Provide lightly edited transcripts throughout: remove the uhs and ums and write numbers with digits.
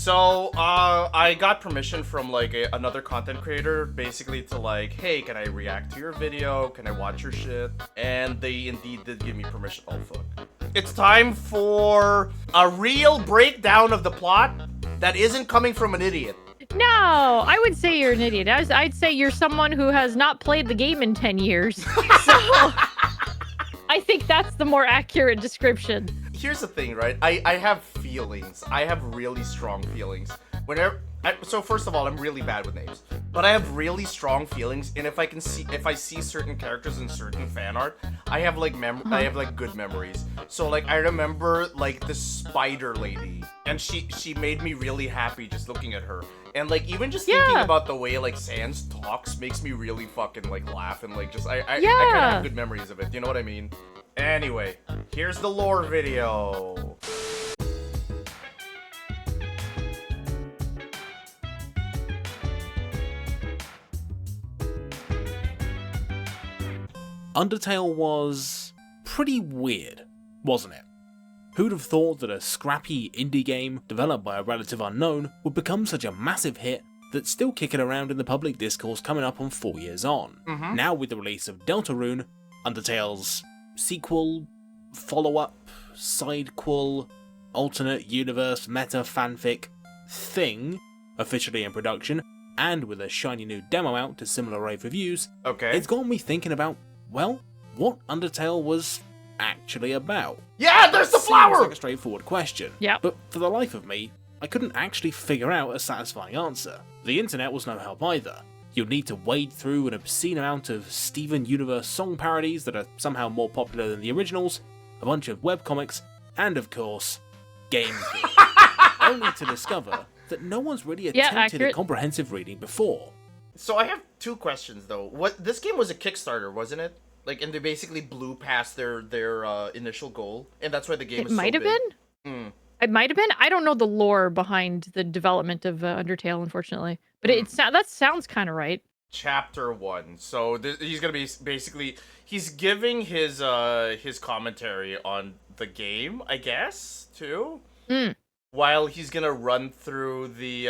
So, I got permission from, like, another content creator, basically to, like, hey, can I react to your video? Can I watch your shit? And they indeed did give me permission. Oh, fuck. It's time for a real breakdown of the plot that isn't coming from an idiot. No, I would say you're an idiot. I'd say you're someone who has not played the game in 10 years. So, I think that's the more accurate description. Here's the thing, right? I have feelings. I have really strong feelings. So first of all, I'm really bad with names, but I have really strong feelings, and if I see certain characters in certain fan art, I have like I have like good memories. So like I remember like the spider lady, and she made me really happy just looking at her, and like even just thinking about the way like Sans talks makes me really fucking like laugh, and like just I kind of have good memories of it. You know what I mean? Anyway, here's the lore video. Undertale was pretty weird, wasn't it? Who'd have thought that a scrappy indie game developed by a relative unknown would become such a massive hit that's still kicking around in the public discourse coming up on 4 years on. Now with the release of Deltarune, Undertale's sequel, follow-up, sidequel, alternate universe, meta fanfic thing officially in production, and with a shiny new demo out to similar rave reviews, it's got me thinking about, well, what Undertale was actually about. Yeah, there's the flower! Seems like a straightforward question, yeah. But for the life of me, I couldn't actually figure out a satisfying answer. The internet was no help either. You'll need to wade through an obscene amount of Steven Universe song parodies that are somehow more popular than the originals, a bunch of webcomics, and of course, game theory. Only to discover that no one's really attempted a comprehensive reading before. So I have two questions though. This game was a Kickstarter, wasn't it? Like, and they basically blew past their initial goal, and that's why the game is so big. It might have been. It might have been. I don't know the lore behind the development of Undertale, unfortunately, but that sounds kind of right. Chapter 1. So he's gonna be basically he's giving his commentary on the game, I guess, too. While he's gonna run through the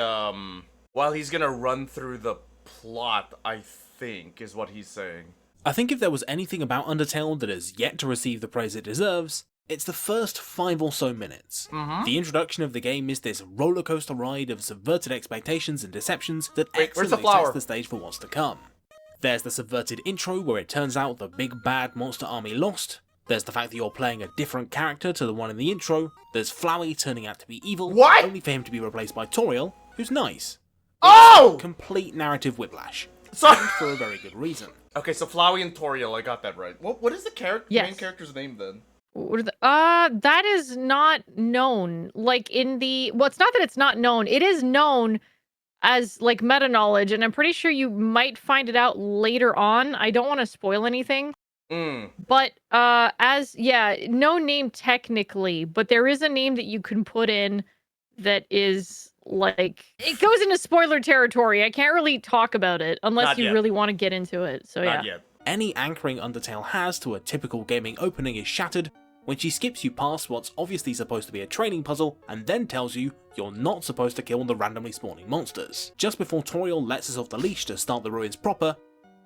plot, I think, is what he's saying. I think if there was anything about Undertale that has yet to receive the praise it deserves, it's the first 5 or so minutes. The introduction of the game is this rollercoaster ride of subverted expectations and deceptions that excellently sets the stage for what's to come. There's the subverted intro where it turns out the big bad monster army lost. There's the fact that you're playing a different character to the one in the intro. There's Flowey turning out to be evil, only for him to be replaced by Toriel, who's nice. It's complete narrative whiplash. And for a very good reason. Okay, so Flowey and Toriel, I got that right. What is the main character's name then? That is not known. Like in the it's not that it's not known. It is known as like meta knowledge, and I'm pretty sure you might find it out later on. I don't want to spoil anything. But no name technically, but there is a name that you can put in that is like it goes into spoiler territory. I can't really talk about it unless you really want to get into it. So Not yet. Any anchoring Undertale has to a typical gaming opening is shattered when she skips you past what's obviously supposed to be a training puzzle and then tells you you're not supposed to kill the randomly spawning monsters. Just before Toriel lets us off the leash to start the ruins proper,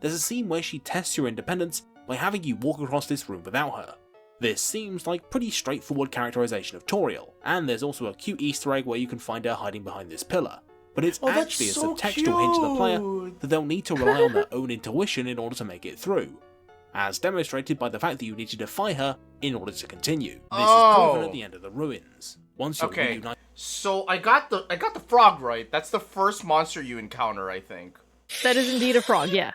there's a scene where she tests your independence by having you walk across this room without her. This seems like pretty straightforward characterization of Toriel, and there's also a cute Easter egg where you can find her hiding behind this pillar. But it's actually a subtextual hint to the player that they'll need to rely on their own intuition in order to make it through, as demonstrated by the fact that you need to defy her in order to continue. This is proven at the end of the ruins. Once you're reunited. So I got the frog right. That's the first monster you encounter, I think. That is indeed a frog, yeah.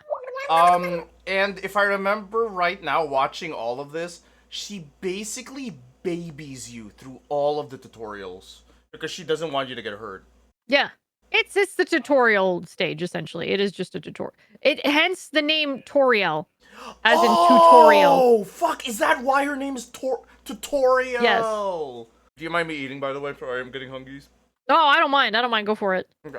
And if I remember right now, watching all of this, she basically babies you through all of the tutorials because she doesn't want you to get hurt. Yeah. It's the tutorial stage, essentially. It is just a tutorial. Hence the name Toriel, as in tutorial. Oh, fuck. Is that why her name is Tutorial? Yes. Do you mind me eating, by the way? I'm getting hungies. Oh, I don't mind. Go for it. Okay.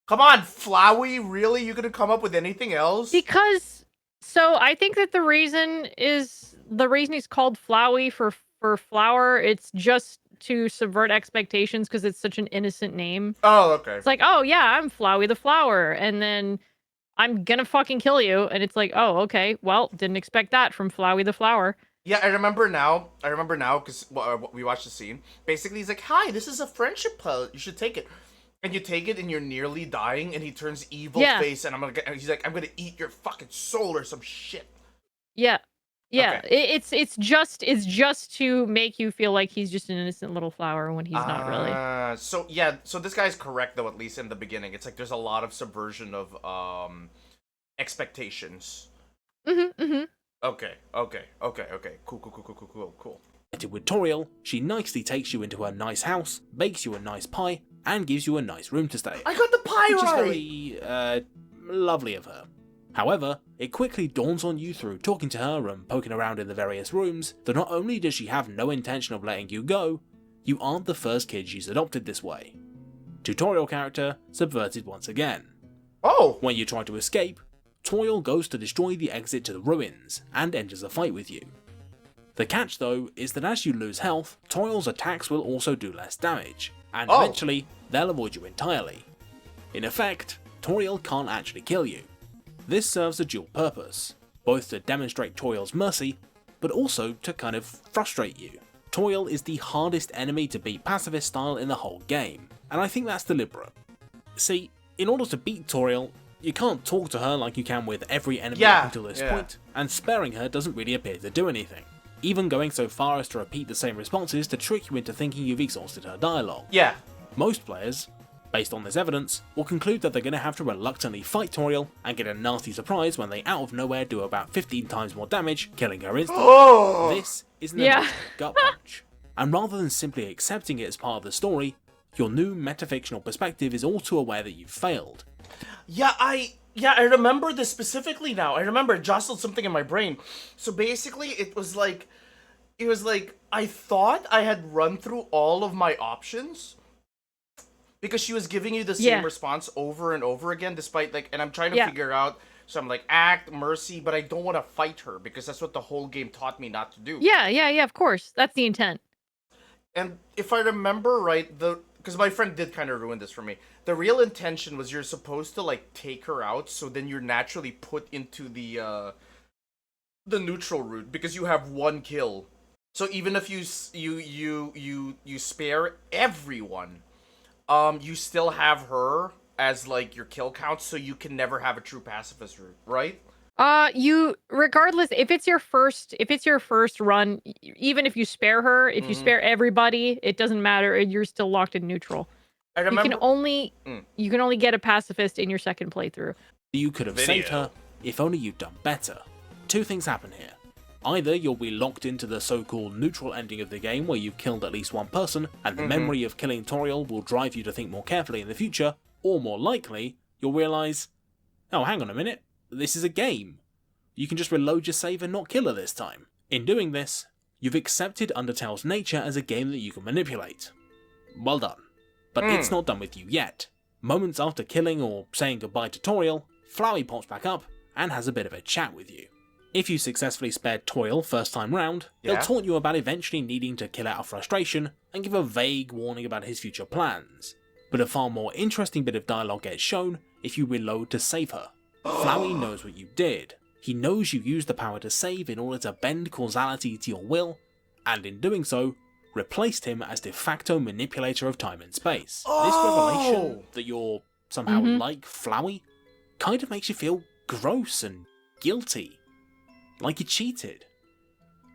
Come on, Flowey. Really? You gonna come up with anything else? Because, so I think that the reason he's called Flowey for flower, it's just to subvert expectations because it's such an innocent name. Oh, okay. It's like, oh yeah, I'm Flowey the Flower, and then I'm gonna fucking kill you, and it's like, oh okay, well, didn't expect that from Flowey the Flower. Yeah, I remember now because we watched the scene. Basically, he's like, "Hi, this is a friendship pellet. You should take it." And you take it, and you're nearly dying, and he turns evil face, and he's like, "I'm gonna eat your fucking soul or some shit." Yeah. Yeah, Okay. it's just to make you feel like he's just an innocent little flower when he's not really. So this guy's correct though, at least in the beginning. It's like there's a lot of subversion of expectations. Mm-hmm. Okay. Cool. With Toriel, she nicely takes you into her nice house, bakes you a nice pie, and gives you a nice room to stay. I got the pie which right! is very, lovely of her. However, it quickly dawns on you through talking to her and poking around in the various rooms that not only does she have no intention of letting you go, you aren't the first kid she's adopted this way. Tutorial character subverted once again. Oh! When you try to escape, Toriel goes to destroy the exit to the ruins and enters a fight with you. The catch though is that as you lose health, Toriel's attacks will also do less damage, and eventually they'll avoid you entirely. In effect, Toriel can't actually kill you. This serves a dual purpose, both to demonstrate Toriel's mercy, but also to kind of frustrate you. Toriel is the hardest enemy to beat pacifist style in the whole game, and I think that's deliberate. See, in order to beat Toriel, you can't talk to her like you can with every enemy up until this point, and sparing her doesn't really appear to do anything, even going so far as to repeat the same responses to trick you into thinking you've exhausted her dialogue. Yeah. Most players, based on this evidence, will conclude that they're going to have to reluctantly fight Toriel and get a nasty surprise when they out of nowhere do about 15 times more damage, killing her instantly. This is an emotional gut punch. And rather than simply accepting it as part of the story, your new metafictional perspective is all too aware that you've failed. Yeah, I remember this specifically now. I remember it jostled something in my brain. So basically, it was like I thought I had run through all of my options because she was giving you the same response over and over again, despite and I'm trying to figure out. So I'm like, act, mercy, but I don't want to fight her because that's what the whole game taught me not to do. Yeah, of course. That's the intent. And if I remember right, because my friend did kind of ruin this for me. The real intention was you're supposed to take her out, so then you're naturally put into the neutral route because you have one kill. So even if you spare everyone, you still have her as your kill count, so you can never have a true pacifist route, right? You regardless if it's your first run, even if you spare her, if you spare everybody, it doesn't matter. You're still locked in neutral. I remember you can only get a pacifist in your second playthrough. You could have saved her if only you'd done better. Two things happen here. Either you'll be locked into the so-called neutral ending of the game where you've killed at least one person, and the memory of killing Toriel will drive you to think more carefully in the future, or more likely, you'll realise, oh hang on a minute, this is a game. You can just reload your save and not kill her this time. In doing this, you've accepted Undertale's nature as a game that you can manipulate. Well done. But it's not done with you yet. Moments after killing or saying goodbye to Toriel, Flowey pops back up and has a bit of a chat with you. If you successfully spared Toriel first time round, he'll taunt you about eventually needing to kill out of frustration and give a vague warning about his future plans. But a far more interesting bit of dialogue gets shown if you reload to save her. Flowey knows what you did. He knows you used the power to save in order to bend causality to your will, and in doing so, replaced him as de facto manipulator of time and space. This revelation that you're somehow like Flowey kind of makes you feel gross and guilty. Like you cheated.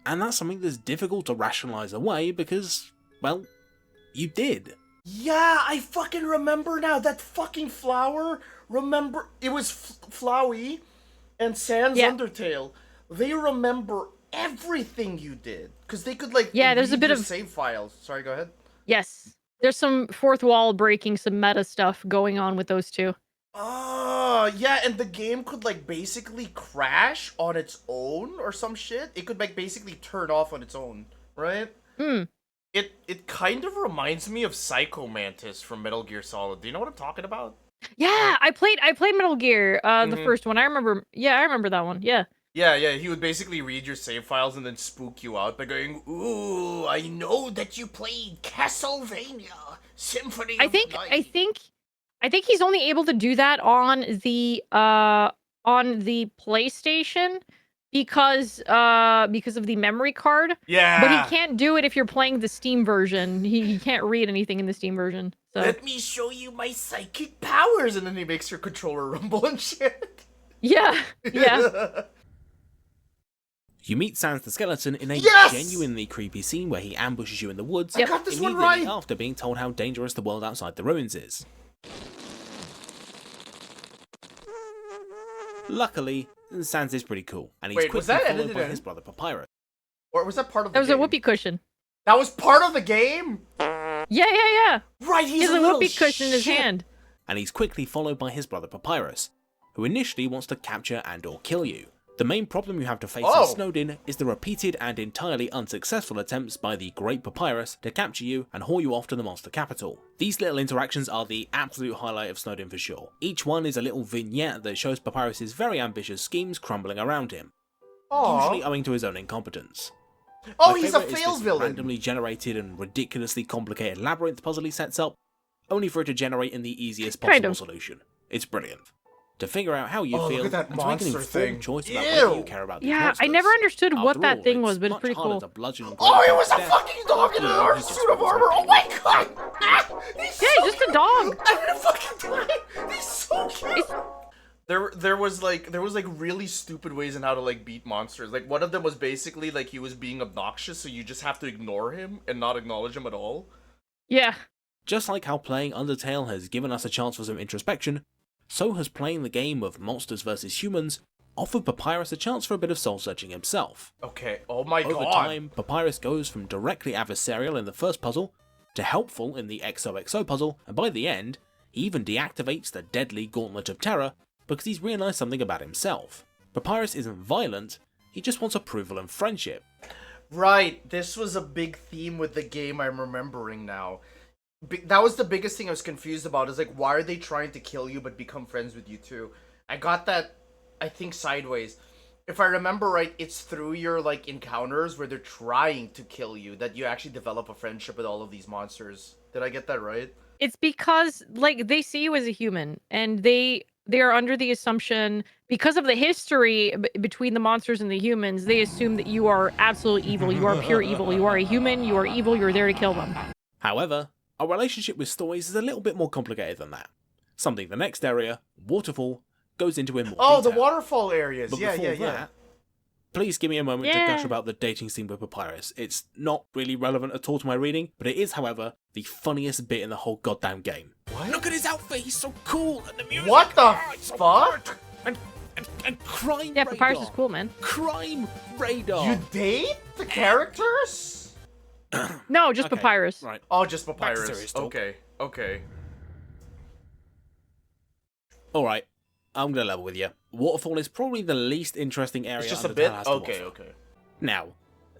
And that's something that's difficult to rationalize away because, well, you did. Yeah, I fucking remember now. That fucking flower. Remember, it was Flowey and Sans Undertale. They remember everything you did because they could there's a bit of save files. Sorry, go ahead. Yes, there's some fourth wall breaking, some meta stuff going on with those two. Oh, yeah, and the game could basically crash on its own or some shit. It could basically turn off on its own, right? It kind of reminds me of Psycho Mantis from Metal Gear Solid. Do you know what I'm talking about? Yeah, I played Metal Gear, the first one. I remember that one. Yeah. Yeah, he would basically read your save files and then spook you out by going, "Ooh, I know that you played Castlevania Symphony of the Night." I think he's only able to do that on the PlayStation because of the memory card. Yeah. But he can't do it if you're playing the Steam version. He can't read anything in the Steam version. So Let me show you my psychic powers, and then he makes your controller rumble and shit. yeah. Yeah. You meet Sans the Skeleton in a Yes! genuinely creepy scene where he ambushes you in the woods I got this one immediately right. after being told how dangerous the world outside the ruins is. Luckily, Sans is pretty cool, and he's Wait, was quickly that followed edited by in? his brother Papyrus. Or was that part of the That was game? a whoopee cushion. That was part of the game? Yeah. Right, He he's has a little whoopee cushion in his shit. hand. And he's quickly followed by his brother Papyrus, who initially wants to capture and or kill you. The main problem you have to face in Snowdin is the repeated and entirely unsuccessful attempts by the Great Papyrus to capture you and haul you off to the monster capital. These little interactions are the absolute highlight of Snowdin for sure. Each one is a little vignette that shows Papyrus's very ambitious schemes crumbling around him, usually owing to his own incompetence. Oh, My he's a favourite is fail this villain. randomly generated and ridiculously complicated labyrinth puzzle he sets up, only for it to generate in the easiest Kind possible of. solution. It's brilliant. To figure out how you Oh, look feel at that and to make an monster informed thing. choice about Ew. whether you care about these Yeah, monsters. I never understood what After that all, thing was, but it's much pretty harder cool. to bludgeon Oh, great it was a death fucking dog in an than orange just suit of armor. Oh my god! He's Yeah, so he's just a dog. I'm gonna fucking die. He's so cute. It's- There was like really stupid ways in how to like beat monsters. Like one of them was basically like he was being obnoxious, so you just have to ignore him and not acknowledge him at all. Yeah. Just like how playing Undertale has given us a chance for some introspection, so has playing the game of monsters vs humans offered Papyrus a chance for a bit of soul-searching himself. Okay. Oh my Over god. time, Papyrus goes from directly adversarial in the first puzzle to helpful in the XOXO puzzle, and by the end, he even deactivates the deadly Gauntlet of Terror because he's realised something about himself. Papyrus isn't violent, he just wants approval and friendship. Right. This was a big theme with the game I'm remembering now. That was the biggest thing I was confused about, is like, why are they trying to kill you but become friends with you too? I got that, I think, sideways. If I remember right, it's through your, like, encounters where they're trying to kill you that you actually develop a friendship with all of these monsters. Did I get that right? It's because like they see you as a human and they are under the assumption, because of the history between the monsters and the humans, they assume that you are absolute evil. You are pure evil. You are a human. You are evil. You're there to kill them. However, our relationship with stories is a little bit more complicated than that. Something the next area, Waterfall, goes into in more Oh, detail. the waterfall areas. But Yeah. before that, please give me a moment to gush about the dating scene with Papyrus. It's not really relevant at all to my reading, but it is, however, the funniest bit in the whole goddamn game. What? Look at his outfit, he's so cool, and the music. What the it's so fuck? good. And crime Yeah, radar. Papyrus is cool, man. Crime radar. You date the characters? No, just Okay, Papyrus. Right. Oh, just Back to Papyrus. serious talk. Okay. Alright, I'm gonna level with you. Waterfall is probably the least interesting area It's just a Undertale bit? has to Okay. offer. Now,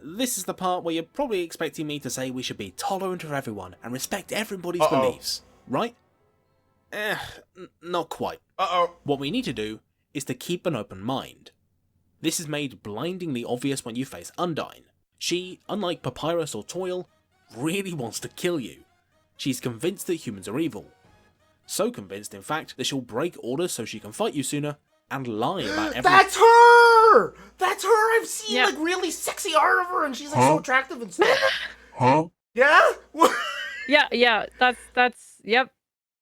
this is the part where you're probably expecting me to say we should be tolerant of everyone and respect everybody's Uh-oh. beliefs, right? Not quite. Uh-oh. What we need to do is to keep an open mind. This is made blindingly obvious when you face Undyne. She, unlike Papyrus or Toil, really wants to kill you. She's convinced that humans are evil. So convinced, in fact, that she'll break orders so she can fight you sooner and lie about everything. That's her! That's her! I've seen, Yeah. like, really sexy art of her, and she's, like, so attractive and stuff. Huh? Yeah? Yeah. That's yep.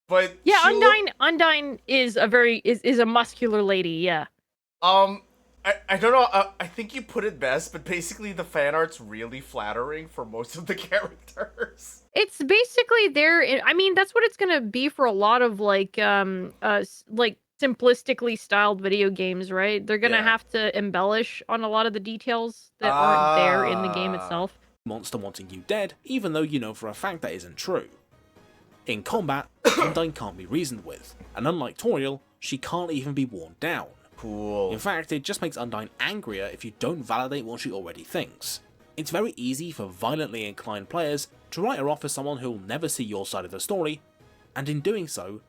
But Yeah, she Undyne is a very is a muscular lady. Yeah. I don't know, I think you put it best, but basically the fan art's really flattering for most of the characters. It's basically I mean, that's what it's gonna be for a lot of like like simplistically styled video games, right? They're gonna Yeah. have to embellish on a lot of the details that aren't there in the game itself. Monster wanting you dead, even though you know for a fact that isn't true. In combat, Undyne can't be reasoned with, and unlike Toriel, she can't even be worn down. Cool. In fact, it just makes Undyne angrier if you don't validate what she already thinks. It's very easy for violently inclined players to write her off as someone who'll never see your side of the story, and in doing so,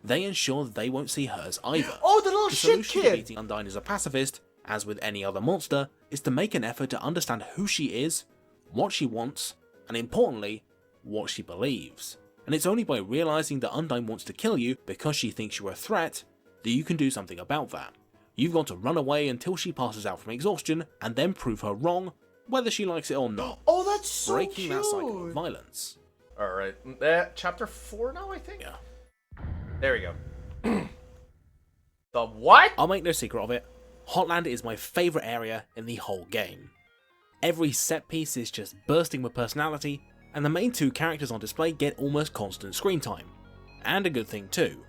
they ensure that they won't see hers either. Oh, the little The shit solution to kid! beating Undyne is a pacifist, as with any other monster, is to make an effort to understand who she is, what she wants, and importantly, what she believes. And it's only by realizing that Undyne wants to kill you because she thinks you're a threat that you can do something about that. You've got to run away until she passes out from exhaustion and then prove her wrong, whether she likes it or not. Oh, that's so breaking cute. that cycle of violence. Alright, chapter 4 now, I think? Yeah. There we go. The what? I'll make no secret of it, Hotland is my favourite area in the whole game. Every set piece is just bursting with personality, and the main two characters on display get almost constant screen time. And a good thing too,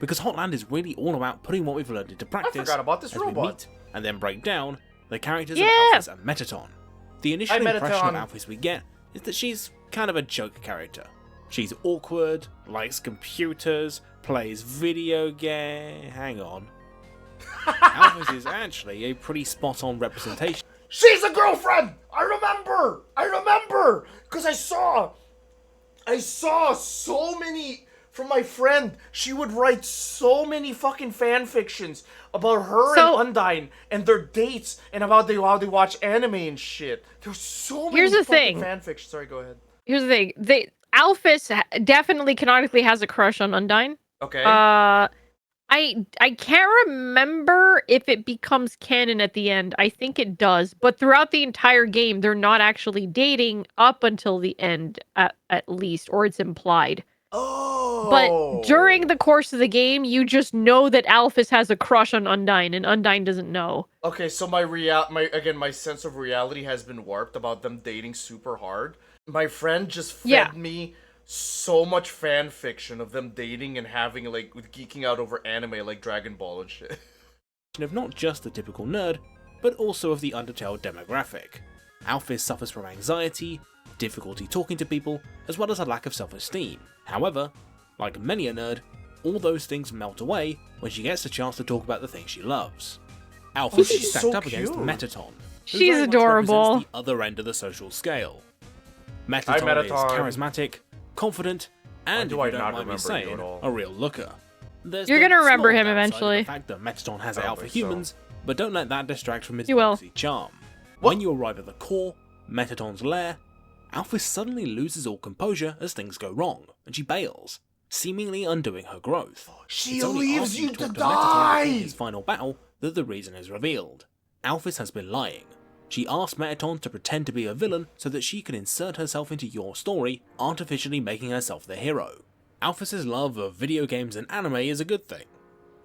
because Hotland is really all about putting what we've learned into practice I forgot about this as robot. we meet and then break down the characters Yeah. of Alphys and Metaton. The initial Hi, impression of Metaton. Alphys we get is that she's kind of a joke character. She's awkward, likes computers, plays video game. Hang on. Alphys is actually a pretty spot-on representation. She's a girlfriend! I remember! Because I saw so many from my friend. She would write so many fucking fan fictions about her and Undyne and their dates and about how they watch anime and shit. There's so many Here's the fucking thing. fan fictions. Sorry, go ahead. Here's the thing. Alphys definitely canonically has a crush on Undyne. Okay. I can't remember if it becomes canon at the end. I think it does, but throughout the entire game, they're not actually dating up until the end, at least, or it's implied. Oh. But during the course of the game, you just know that Alphys has a crush on Undyne, and Undyne doesn't know. Okay, so my sense of reality has been warped about them dating super hard. My friend just fed me so much fan fiction of them dating and having like geeking out over anime like Dragon Ball and shit. Of not just the typical nerd, but also of the Undertale demographic. Alphys suffers from anxiety, difficulty talking to people, as well as a lack of self-esteem. However, like many a nerd, all those things melt away when she gets a chance to talk about the things she loves. Alphys she's is stacked so up against cute. Metaton, who She's very much adorable. represents the other end of the social scale. Metaton is Metaton. charismatic, confident, and, do if I you don't not mind me remember you saying, at all? a real looker. There's You're the gonna remember small him downside of eventually. The fact that Metaton has it I out don't for think so. humans, but don't let that distract from his You will. boxy charm. When you arrive at the core, Metaton's lair, Alphys suddenly loses all composure as things go wrong, and she bails, seemingly undoing her growth. She It's only leaves after you talk to Metaton die! before his final battle that the reason is revealed. Alphys has been lying. She asked Metaton to pretend to be a villain so that she could insert herself into your story, artificially making herself the hero. Alphys' love of video games and anime is a good thing.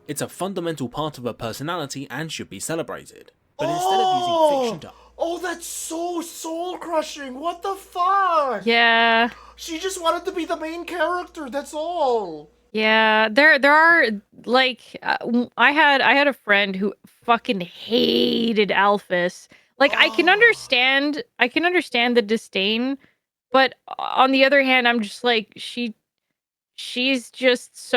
It's a fundamental part of her personality and should be celebrated. But instead of using fiction to Oh, that's so soul-crushing. What the fuck? Yeah. She just wanted to be the main character, that's all. Yeah, there are like I had a friend who fucking hated Alphys. Like I can understand the disdain, but on the other hand, I'm just like she's just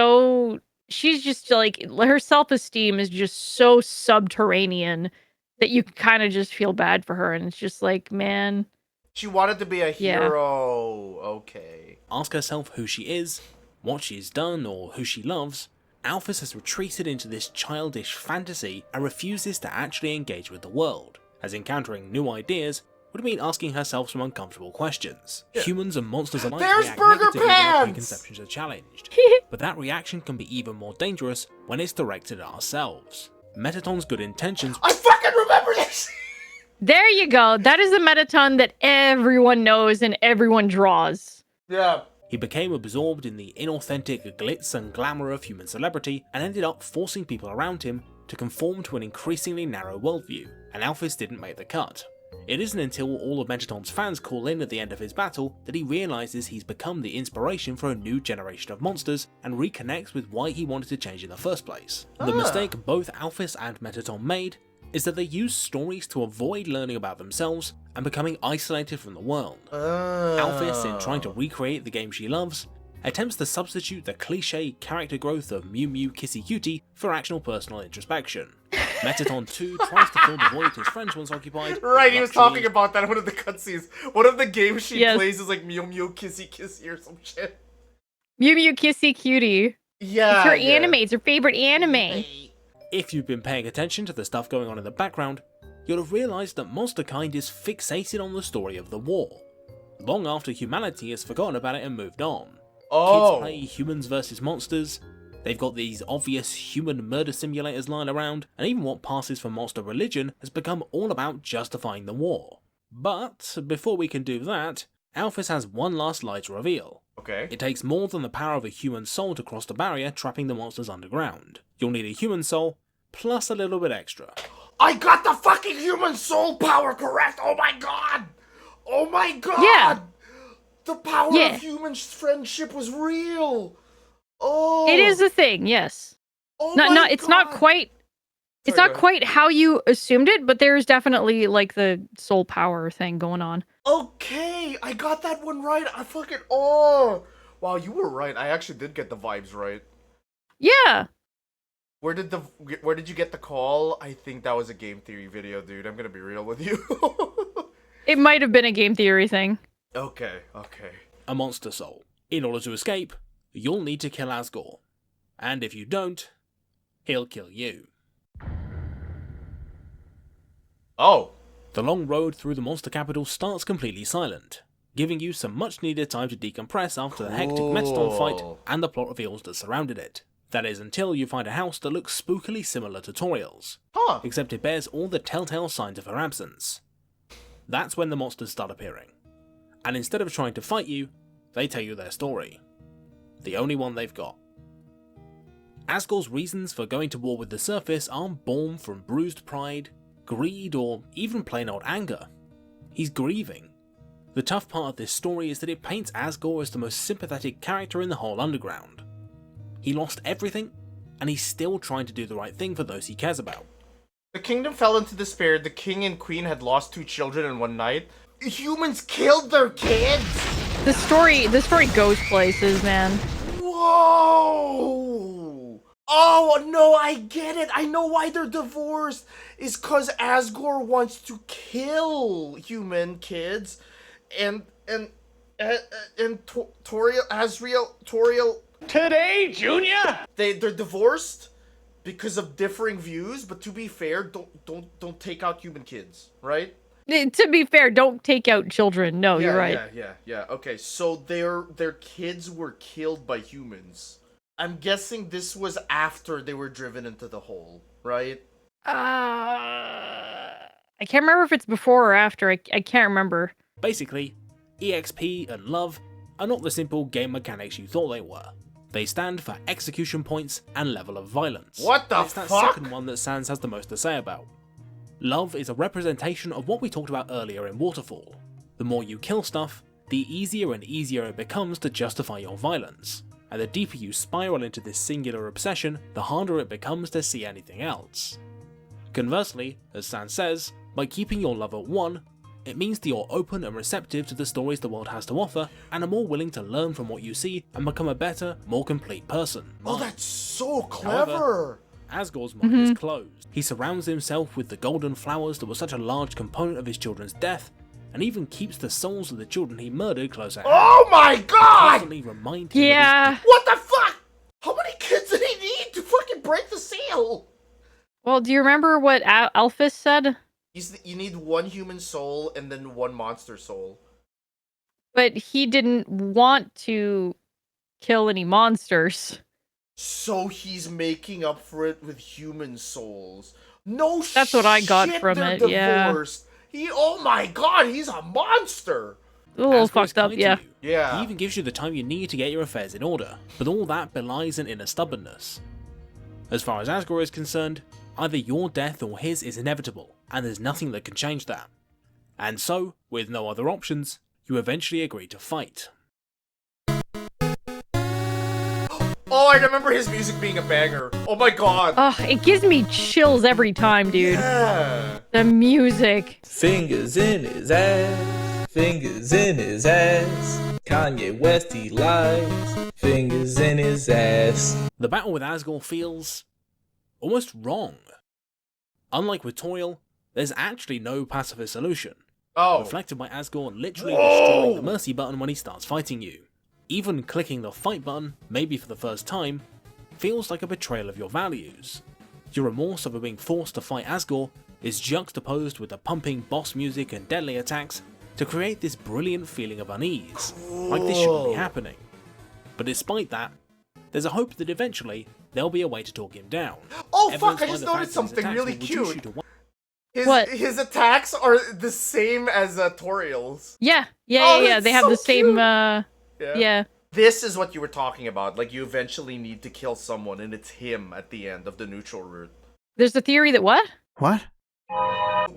like her self-esteem is just so subterranean that you kind of just feel bad for her, and it's just like, man. She wanted to be a Yeah. hero. Okay. ask herself who she is, what she's done, or who she loves, Alphys has retreated into this childish fantasy and refuses to actually engage with the world, as encountering new ideas would mean asking herself some uncomfortable questions. Humans and monsters alike There's react Burger negatively when our Pants! preconceptions are challenged, but that reaction can be even more dangerous when it's directed at ourselves. Metaton's good intentions I fucking remember this! There you go. That is the Metaton that everyone knows and everyone draws. Yeah. He became absorbed in the inauthentic glitz and glamour of human celebrity and ended up forcing people around him to conform to an increasingly narrow worldview, and Alphys didn't make the cut. It isn't until all of Metaton's fans call in at the end of his battle that he realises he's become the inspiration for a new generation of monsters and reconnects with why he wanted to change in the first place. The mistake both Alphys and Metaton made is that they used stories to avoid learning about themselves and becoming isolated from the world. Alphys, in trying to recreate the game she loves, attempts to substitute the cliche character growth of Mew Mew Kissy Cutie for actual personal introspection. Metaton too tries to fill the void his friends once occupied. Right, he was luxury, talking about that in one of the cutscenes. One of the games she Yes. plays is like Mew Mew Kissy Kissy or some shit. Mew Mew Kissy Cutie. Yeah. It's her yeah. anime. It's her favorite anime. If you've been paying attention to the stuff going on in the background, you'll have realised that monsterkind is fixated on the story of the war, long after humanity has forgotten about it and moved on. Oh. Kids play humans versus monsters, they've got these obvious human murder simulators lying around, and even what passes for monster religion has become all about justifying the war. But before we can do that, Alphys has one last lie to reveal. Okay. It takes more than the power of a human soul to cross the barrier trapping the monsters underground. You'll need a human soul, plus a little bit extra. I got the fucking human soul power correct! Oh my god! Oh my god! Yeah. The power Yeah. of human friendship was real! Oh! It is a thing, yes. Oh Not my not it's not God. quite it's Sorry, not go ahead. quite how you assumed it, but there's definitely like the soul power thing going on. Okay, I got that one right. I fucking oh! Wow, you were right. I actually did get the vibes right. Yeah. Where did you get the call? I think that was a game theory video, dude. I'm gonna be real with you. It might have been a game theory thing. Okay. A monster soul. In order to escape, you'll need to kill Asgore. And if you don't, he'll kill you. Oh. The long road through the monster capital starts completely silent, giving you some much needed time to decompress after the hectic Metastorm fight Cool. and the plot reveals that surrounded it. That is until you find a house that looks spookily similar to Toriel's, Huh. except it bears all the telltale signs of her absence. That's when the monsters start appearing, and instead of trying to fight you, they tell you their story. The only one they've got. Asgore's reasons for going to war with the surface aren't born from bruised pride, greed, or even plain old anger. He's grieving. The tough part of this story is that it paints Asgore as the most sympathetic character in the whole underground. He lost everything, and he's still trying to do the right thing for those he cares about. The kingdom fell into despair. The king and queen had lost 2 children in one night. Humans killed their kids. The story goes places, man. Whoa! Oh no, I get it. I know why they're divorced. Is cause Asgore wants to kill human kids, and Toriel. Today, Junior? They're divorced because of differing views. But to be fair, don't take out human kids, right? To be fair, don't take out children. No, you're right. Yeah. Okay, so their kids were killed by humans. I'm guessing this was after they were driven into the hole, right? I can't remember if it's before or after. I can't remember. Basically, EXP and love are not the simple game mechanics you thought they were. They stand for execution points and level of violence. What the And it's that fuck? second one that Sans has the most to say about. Love is a representation of what we talked about earlier in Waterfall. The more you kill stuff, the easier and easier it becomes to justify your violence, and the deeper you spiral into this singular obsession, the harder it becomes to see anything else. Conversely, as Sans says, by keeping your love at 1, it means that you're open and receptive to the stories the world has to offer, and are more willing to learn from what you see and become a better, more complete person. Oh, Mine. that's so However, clever. Asgore's mind is closed. He surrounds himself with the golden flowers that were such a large component of his children's death, and even keeps the souls of the children he murdered close at hand. Oh my god! Constantly remind him of Yeah. What the fuck? How many kids did he need to fucking break the seal? Well, do you remember what Alphys said? You need 1 human soul and then 1 monster soul. But he didn't want to kill any monsters. So he's making up for it with human souls. No shit. That's what I got from they're it, yeah. divorced. Oh my god, he's a monster. A little Asgore is fucked up, kind to yeah. you. Yeah. He even gives you the time you need to get your affairs in order, but all that belies an inner stubbornness. As far as Asgore is concerned, either your death or his is inevitable, and there's nothing that can change that. And so, with no other options, you eventually agree to fight. Oh, I remember his music being a banger. Oh my god. Ugh, it gives me chills every time, dude. Yeah. The music. Fingers in his ass, fingers in his ass. Kanye West, he lies, fingers in his ass. The battle with Asgore feels almost wrong. Unlike with Toriel, there's actually no pacifist solution, Oh. reflected by Asgore literally Whoa! destroying the mercy button when he starts fighting you. Even clicking the fight button, maybe for the first time, feels like a betrayal of your values. Your remorse over being forced to fight Asgore is juxtaposed with the pumping boss music and deadly attacks to create this brilliant feeling of unease, like this shouldn't be happening. But despite that, there's a hope that eventually there'll be a way to talk him down. Oh fuck, Evidenced I by just the noticed fact that his something attacks really will reduce you cute. to one- What? His attacks are the same as Toriel's. Yeah. Oh, They that's have so the same. cute. Yeah. This is what you were talking about. Like, you eventually need to kill someone, and it's him at the end of the neutral route. There's the theory that what? What?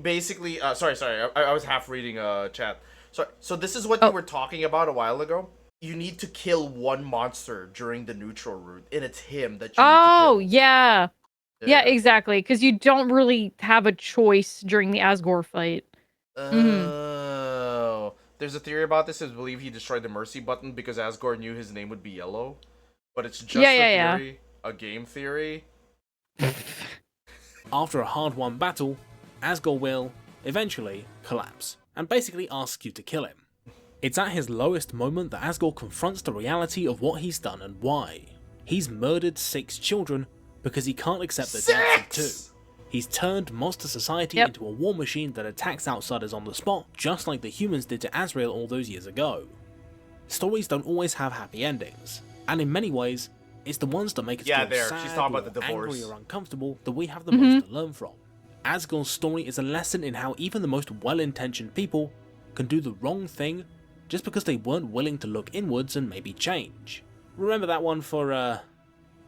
Basically, sorry, I was half reading chat. Sorry. So this is what you were talking about a while ago. You need to kill one monster during the neutral route, and it's him that you need to kill. Yeah. Yeah, exactly. Because you don't really have a choice during the Asgore fight. Oh. There's a theory about this. I believe he destroyed the mercy button because Asgore knew his name would be yellow. But it's just a theory. A game theory. After a hard-won battle, Asgore will, eventually, collapse, and basically asks you to kill him. It's at his lowest moment that Asgore confronts the reality of what he's done and why. He's murdered 6 children because he can't accept the deaths of 2. He's turned monster society into a war machine that attacks outsiders on the spot, just like the humans did to Azrael all those years ago. Stories don't always have happy endings, and in many ways, it's the ones that make us feel sad, she's talking about the angry divorce. or uncomfortable that we have the most to learn from. Asgore's story is a lesson in how even the most well-intentioned people can do the wrong thing just because they weren't willing to look inwards and maybe change. Remember that one for a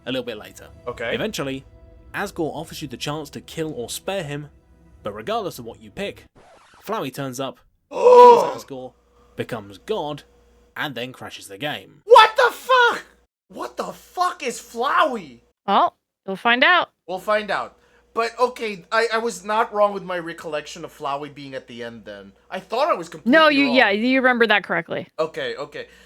little bit later. Okay. Eventually, Asgore offers you the chance to kill or spare him, but regardless of what you pick, Flowey turns up, kills Asgore, becomes God, and then crashes the game. What the fuck? What the fuck is Flowey? Well, you'll find out. We'll find out. But okay, I was not wrong with my recollection of Flowey being at the end then. I thought I was completely wrong. You remember that correctly. Okay.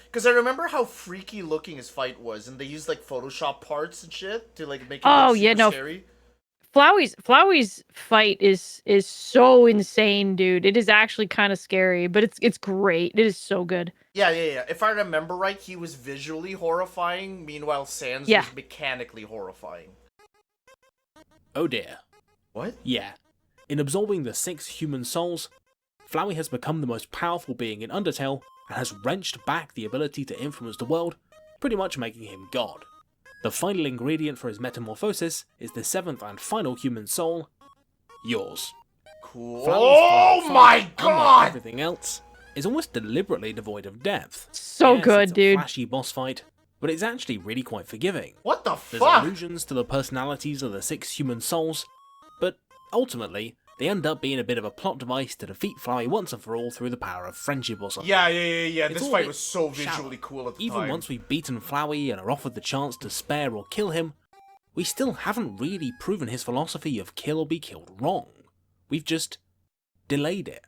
Because I remember how freaky looking his fight was, and they used like Photoshop parts and shit to like make it look super scary. Flowey's fight is so insane, dude. It is actually kind of scary, but it's great. It is so good. Yeah. If I remember right, he was visually horrifying, meanwhile Sans was mechanically horrifying. Oh dear. What? Yeah. In absorbing the 6 human souls, Flowey has become the most powerful being in Undertale and has wrenched back the ability to influence the world, pretty much making him God. The final ingredient for his metamorphosis is the 7th and final human soul, yours. Cool. Flowey's Oh my unlike god! everything else, is almost deliberately devoid of depth. So Yes, good, it's a dude. flashy boss fight, but it's actually really quite forgiving. What the There's fuck? allusions to the personalities of the 6 human souls, but ultimately, they end up being a bit of a plot device to defeat Flowey once and for all through the power of friendship or something. Yeah. It's This all a fight bit was so shallow. visually cool at the Even time. once we've beaten Flowey and are offered the chance to spare or kill him, we still haven't really proven his philosophy of kill or be killed wrong. We've just delayed it.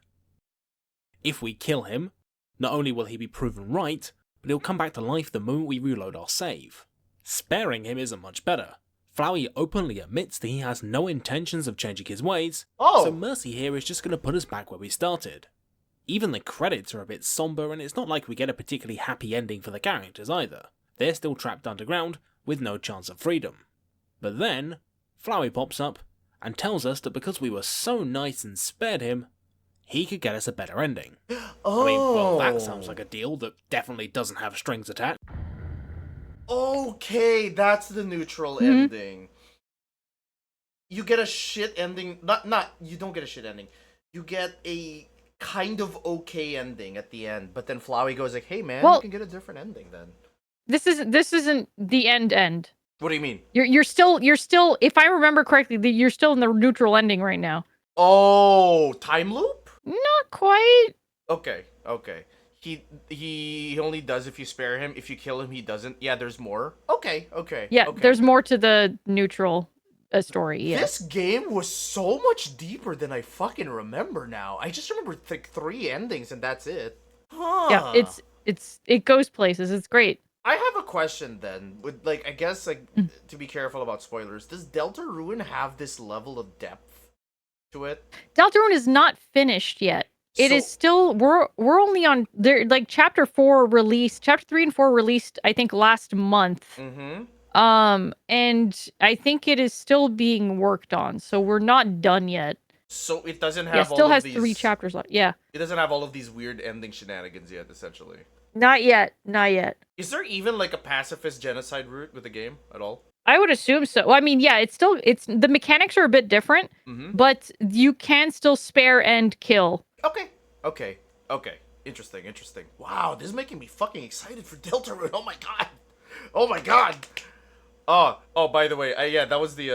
If we kill him, not only will he be proven right, but he'll come back to life the moment we reload our save. Sparing him isn't much better. Flowey openly admits that he has no intentions of changing his ways, so mercy here is just going to put us back where we started. Even the credits are a bit somber, and it's not like we get a particularly happy ending for the characters either. They're still trapped underground, with no chance of freedom. But then, Flowey pops up, and tells us that because we were so nice and spared him, he could get us a better ending. I mean, well, that sounds like a deal that definitely doesn't have strings attached. Okay, that's the neutral ending. You get a shit ending. You don't get a shit ending. You get a kind of okay ending at the end, but then Flowey goes like, "Hey man, you can get a different ending then." This isn't the end. What do you mean? You're still, if I remember correctly, you're still in the neutral ending right now. Oh, time loop? Not quite. Okay. He only does if you spare him. If you kill him, he doesn't. Yeah, there's more. Okay. Yeah, there's more to the neutral story. Yeah. This game was so much deeper than I fucking remember now. I just remember like 3 endings and that's it. Huh. Yeah, it goes places. It's great. I have a question then. With like, I guess like to be careful about spoilers. Does Deltarune have this level of depth to it? Deltarune is not finished yet. It is still we're only on there, like chapter 3 and 4 released I think last month. And I think it is still being worked on, so we're not done yet. So it doesn't have Yeah, still all has of these... 3 chapters left. Yeah. It doesn't have all of these weird ending shenanigans yet, essentially. Not yet. Not yet. Is there even like a pacifist genocide route with the game at all? I would assume so. Well, I mean, yeah, it's the mechanics are a bit different, but you can still spare and kill. Okay. Interesting. Wow, this is making me fucking excited for Deltarune. Oh my god. Oh, by the way, yeah, that was the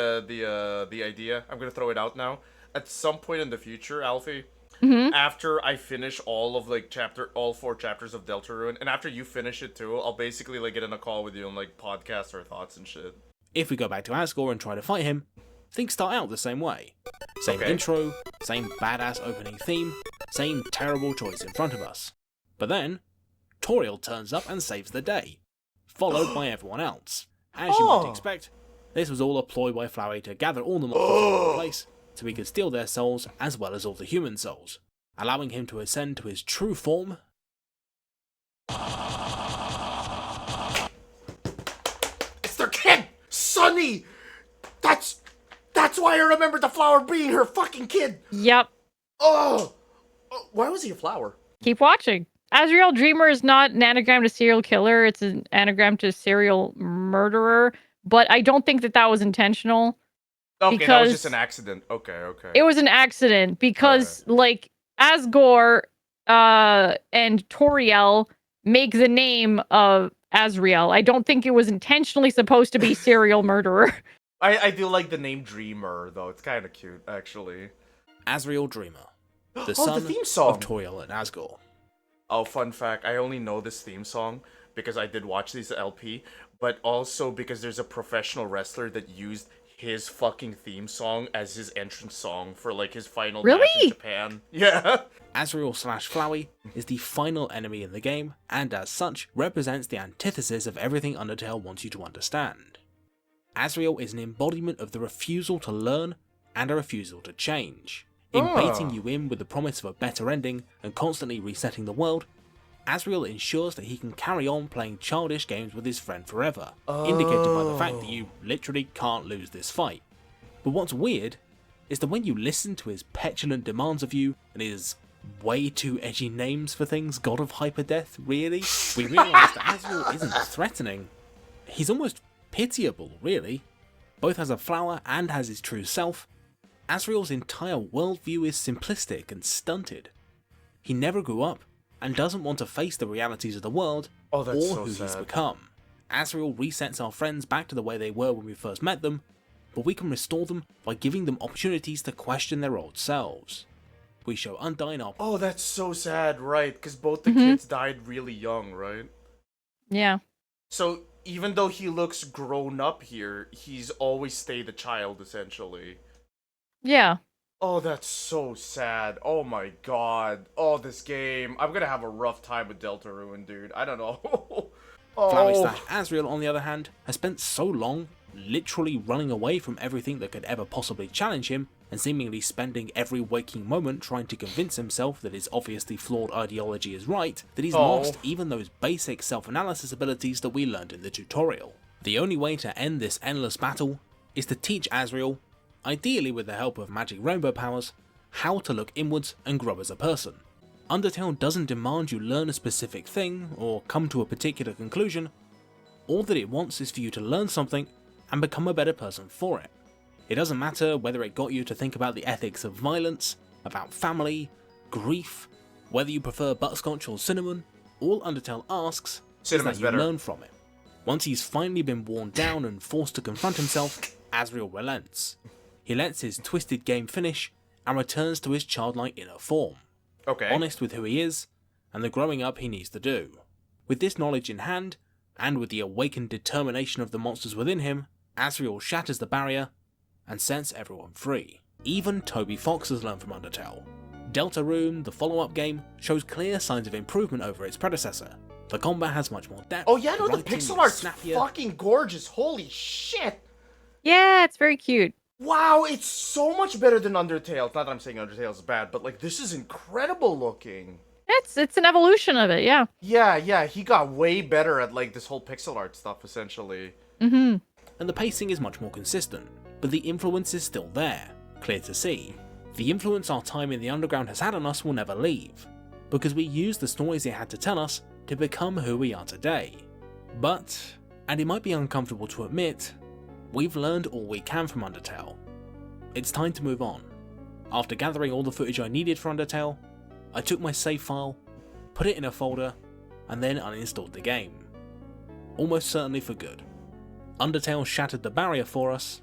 idea. I'm gonna throw it out now. At some point in the future, Alfie, after I finish all 4 chapters of Deltarune, and after you finish it too, I'll basically like get in a call with you and like podcast our thoughts and shit. If we go back to Asgore and try to fight him, things start out the same way. Same intro, same badass opening theme, same terrible choice in front of us. But then, Toriel turns up and saves the day, followed by everyone else. As you might expect, this was all a ploy by Flowey to gather all the monsters in one place, so he could steal their souls as well as all the human souls, allowing him to ascend to his true form. It's their kid! Sunny! That's why I remember the flower being her fucking kid! Yep. Oh! Why was he a flower? Keep watching. Azrael Dreamer is not an anagram to serial killer. It's an anagram to serial murderer. But I don't think that was intentional. Okay, that was just an accident. Okay. It was an accident because, like, Asgore and Toriel make the name of Azrael. I don't think it was intentionally supposed to be serial murderer. I do like the name Dreamer, though. It's kind of cute, actually. Azrael Dreamer, the son the theme song of Toriel and Asgore. Oh, fun fact, I only know this theme song because I did watch this LP, but also because there's a professional wrestler that used his fucking theme song as his entrance song for like his final match in Japan. Yeah. Azrael/Flowey is the final enemy in the game, and as such, represents the antithesis of everything Undertale wants you to understand. Azrael is an embodiment of the refusal to learn and a refusal to change. In baiting you in with the promise of a better ending and constantly resetting the world, Azrael ensures that he can carry on playing childish games with his friend forever, indicated by the fact that you literally can't lose this fight. But what's weird is that when you listen to his petulant demands of you and his way too edgy names for things, God of Hyperdeath, really, we realise that Azrael isn't threatening. He's almost pitiable, really. Both as a flower and as his true self, Azrael's entire worldview is simplistic and stunted. He never grew up, and doesn't want to face the realities of the world or who he's become. Azrael resets our friends back to the way they were when we first met them, but we can restore them by giving them opportunities to question their old selves. We show Undyne our... Oh, that's so sad, right? Because both the kids died really young, right? Yeah. So even though he looks grown up here, he's always stayed a child, essentially. Yeah. Oh, that's so sad. Oh my god. Oh, this game. I'm gonna have a rough time with Deltarune, dude. I don't know. Flowey/Azrael, on the other hand, has spent so long literally running away from everything that could ever possibly challenge him, and seemingly spending every waking moment trying to convince himself that his obviously flawed ideology is right, that he's lost even those basic self-analysis abilities that we learned in the tutorial. The only way to end this endless battle is to teach Azrael, ideally with the help of magic rainbow powers, how to look inwards and grow as a person. Undertale doesn't demand you learn a specific thing, or come to a particular conclusion. All that it wants is for you to learn something and become a better person for it. It doesn't matter whether it got you to think about the ethics of violence, about family, grief, whether you prefer butterscotch or cinnamon. All Undertale asks is that you learn from it. Once he's finally been worn down and forced to confront himself, Azrael relents. He lets his twisted game finish and returns to his childlike inner form. Honest with who he is, and the growing up he needs to do. With this knowledge in hand, and with the awakened determination of the monsters within him, Azrael shatters the barrier and sets everyone free. Even Toby Fox has learned from Undertale. Deltarune, the follow-up game, shows clear signs of improvement over its predecessor. The combat has much more depth. Oh yeah, no, the pixel art's fucking gorgeous. Holy shit! Yeah, it's very cute. Wow, it's so much better than Undertale. Not that I'm saying Undertale is bad, but like this is incredible looking. It's an evolution of it, yeah. Yeah, he got way better at like this whole pixel art stuff, essentially. Mm-hmm. And the pacing is much more consistent, but the influence is still there, clear to see. The influence our time in the underground has had on us will never leave, because we use the stories it had to tell us to become who we are today. But, and it might be uncomfortable to admit, we've learned all we can from Undertale. It's time to move on. After gathering all the footage I needed for Undertale, I took my save file, put it in a folder, and then uninstalled the game. Almost certainly for good. Undertale shattered the barrier for us,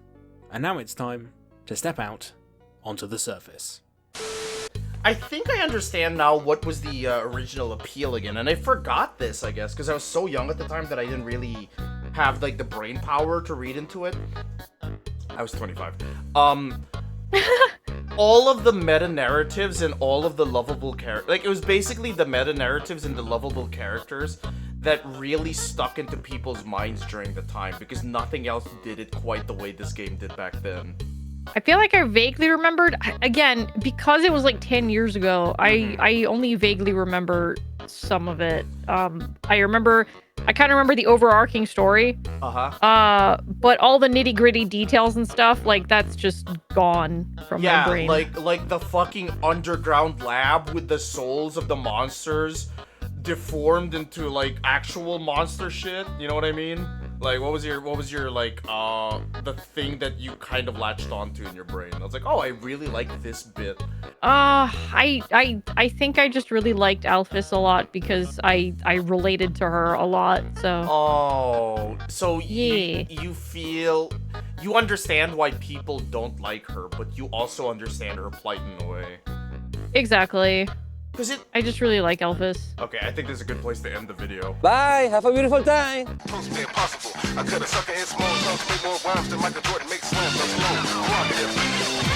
and now it's time to step out onto the surface. I think I understand now what was the original appeal again, and I forgot this, I guess, because I was so young at the time that I didn't really have like the brain power to read into it. I was 25. All of the meta-narratives and all of the lovable characters, like, it was basically the meta-narratives and the lovable characters that really stuck into people's minds during the time, because nothing else did it quite the way this game did back then. I feel like I vaguely remembered, again, because it was like 10 years ago, I only vaguely remember some of it. I kind of remember the overarching story. But all the nitty gritty details and stuff, like, that's just gone from my brain. like the fucking underground lab with the souls of the monsters deformed into like actual monster shit. You know what I mean? Like, what was your like the thing that you kind of latched onto in your brain? I was like, oh, I really like this bit. I think I just really liked Alphys a lot because I related to her a lot. So. Oh, so yeah. you understand why people don't like her, but you also understand her plight in a way. Exactly. I just really like Alphys. Okay, I think this is a good place to end the video. Bye, have a beautiful time. Supposed to be impossible. I cut a sucker in small chunks, make more rhymes than Michael Jordan makes slams. I'm slow.